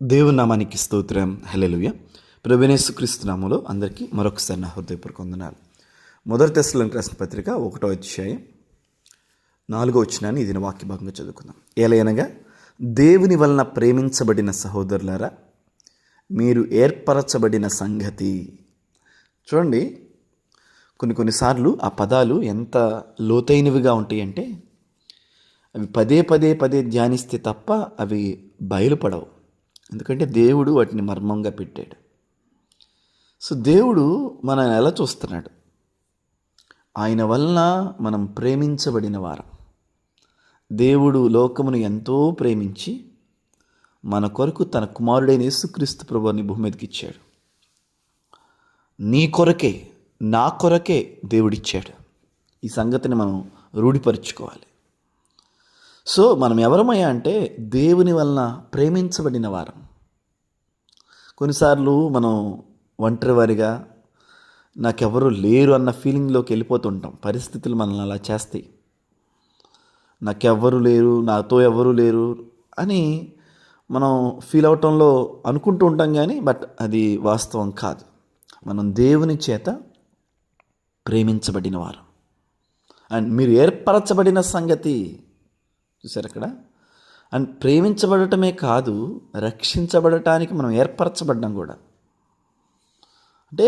దేవుని నామానికి స్తోత్రం. హల్లెలూయా. ప్రభువైన యేసుక్రీస్తు నామములో అందరికీ మరొకసారి నా హృదయపూర్వక వందనాలు. మొదటి తెస్సలోనికీయులకు రాసిన పత్రిక 1వ అధ్యాయం 4వ వచనాన్ని ఇది వాక్య భాగంగా చదువుకుందాం. ఏలయనగా దేవుని వలన ప్రేమించబడిన సహోదరులారా, మీరు ఏర్పరచబడిన సంగతి. చూడండి, కొన్నిసార్లు ఆ పదాలు ఎంత లోతైనవిగా ఉంటాయంటే అవి పదే ధ్యానిస్తే తప్ప అవి బయలుపడవు. ఎందుకంటే దేవుడు వాటిని మర్మంగా పెట్టాడు. సో దేవుడు మనల్ని ఎలా చూస్తున్నాడు? ఆయన వలన మనం ప్రేమించబడిన వారం. దేవుడు లోకమును ఎంతో ప్రేమించి మన కొరకు తన కుమారుడైన యేసుక్రీస్తు ప్రభువుని భూమి మీదకి ఇచ్చాడు. నీ కొరకే, నా కొరకే దేవుడిచ్చాడు. ఈ సంగతిని మనం రూఢిపరుచుకోవాలి. సో మనం ఎవరమయ్యా అంటే దేవుని వలన ప్రేమించబడిన వారం. కొన్నిసార్లు మనం ఒంటరివారిగా, నాకెవరు లేరు అన్న ఫీలింగ్లోకి వెళ్ళిపోతుంటాం. పరిస్థితులు మనల్ని అలా చేస్తాయి. నాకెవ్వరు లేరు, నాతో ఎవరు లేరు అని మనం ఫీల్ అవటంలో అనుకుంటూ ఉంటాం, కానీ అది వాస్తవం కాదు. మనం దేవుని చేత ప్రేమించబడిన వారు. అండ్ మీరు ఏర్పరచబడిన సంగతి చూసారు అక్కడ. అండ్ ప్రేమించబడటమే కాదు, రక్షించబడటానికి మనం ఏర్పరచబడ్డాం కూడా. అంటే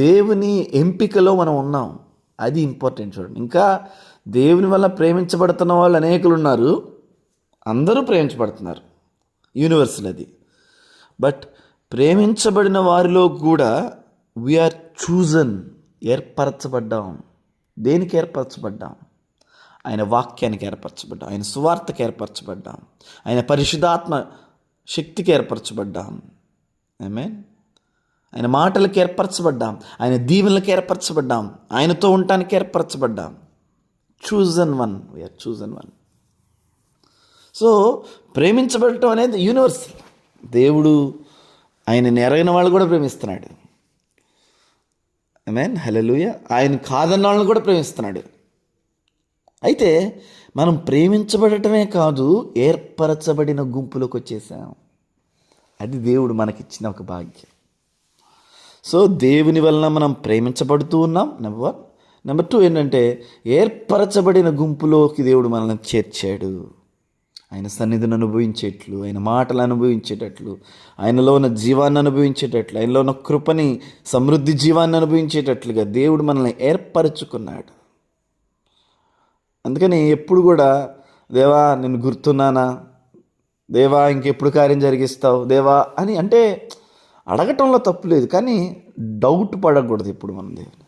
దేవుని ఎంపికలో మనం ఉన్నాం. అది ఇంపార్టెంట్. చూడండి, ఇంకా దేవుని వల్ల ప్రేమించబడుతున్న వాళ్ళు అనేకులు ఉన్నారు. అందరూ ప్రేమించబడుతున్నారు, యూనివర్సల్ అది. బట్ ప్రేమించబడిన వారిలో కూడా వీఆర్ చూజన్, ఏర్పరచబడ్డాం. దేనికి ఏర్పరచబడ్డాం? ఆయన వాక్యానికి ఏర్పరచబడ్డాం, ఆయన సువార్తకి ఏర్పరచబడ్డాం, ఆయన పరిశుద్ధాత్మ శక్తికి ఏర్పరచబడ్డాం. ఆమేన్. ఆయన మాటలకు ఏర్పరచబడ్డాం, ఆయన దీవెనలకు ఏర్పరచబడ్డాం, ఆయనతో ఉండటానికి ఏర్పరచబడ్డాం. Chosen one, we are chosen one. So ప్రేమించబడటం అనేది యూనివర్సల్. దేవుడు ఆయన ఎరగిన వాళ్ళు కూడా ప్రేమిస్తున్నాడు. ఆమేన్, హల్లెలూయా. ఆయన కాదన్న వాళ్ళని కూడా ప్రేమిస్తున్నాడు. అయితే మనం ప్రేమించబడటమే కాదు, ఏర్పరచబడిన గుంపులోకి వచ్చేసాం. అది దేవుడు మనకిచ్చిన ఒక భాగ్యం. సో దేవుని వలన మనం ప్రేమించబడుతూ ఉన్నాం, నెంబర్ 1. నెంబర్ 2 ఏంటంటే ఏర్పరచబడిన గుంపులోకి దేవుడు మనల్ని చేర్చాడు. ఆయన సన్నిధిని అనుభవించేట్లు, ఆయన మాటలు అనుభవించేటట్లు, ఆయనలో ఉన్న జీవాన్ని అనుభవించేటట్లు, ఆయనలో ఉన్న కృపని, సమృద్ధి జీవాన్ని అనుభవించేటట్లుగా దేవుడు మనల్ని ఏర్పరచుకున్నాడు. అందుకని ఎప్పుడు కూడా, దేవా నేను గుర్తున్నానా, దేవా ఇంకెప్పుడు కార్యం జరిగిస్తావు దేవా అని అంటే అడగటంలో తప్పు లేదు, కానీ డౌట్ పడకూడదు ఎప్పుడు మనం దేవుని.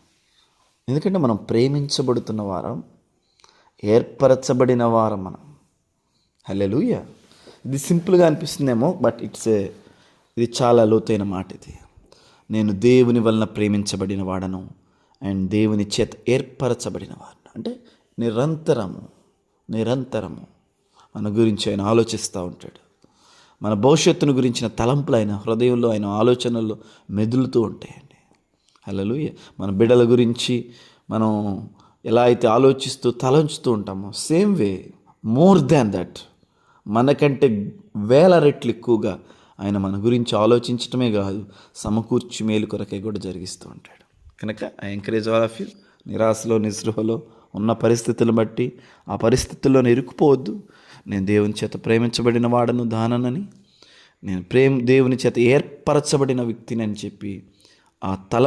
ఎందుకంటే మనం ప్రేమించబడుతున్న వారం, ఏర్పరచబడిన వారం మనం. హల్లెలూయా. ఇది సింపుల్గా అనిపిస్తుందేమో, బట్ ఇది చాలా లోతైన మాట. ఇది నేను దేవుని వలన ప్రేమించబడిన వాడను అండ్ దేవుని చేత ఏర్పరచబడిన వాడను. అంటే నిరంతరము మన గురించి ఆయన ఆలోచిస్తూ ఉంటాడు. మన భవిష్యత్తును గురించిన తలంపులు ఆయన హృదయంలో, ఆయన ఆలోచనల్లో మెదులుతూ ఉంటాయండి. హల్లెలూయా. మన బిడ్డల గురించి మనం ఎలా అయితే ఆలోచిస్తూ తలంచుతూ ఉంటామో, same way, more than that, మనకంటే 1000 రెట్లు ఎక్కువగా ఆయన మన గురించి ఆలోచించటమే కాదు, సమకూర్చి మేలు కొరకే కూడా జరిగిస్తూ ఉంటాడు. కనుక I encourage all of you. నిరాశలో, నిస్పృహలో ఉన్న పరిస్థితులను బట్టి ఆ పరిస్థితుల్లోనే ఇరుక్కుపోవద్దు. నేను దేవుని చేత ప్రేమించబడిన వాడను, దాననని, నేను దేవుని చేత ఏర్పరచబడిన వ్యక్తిని అని చెప్పి ఆ తల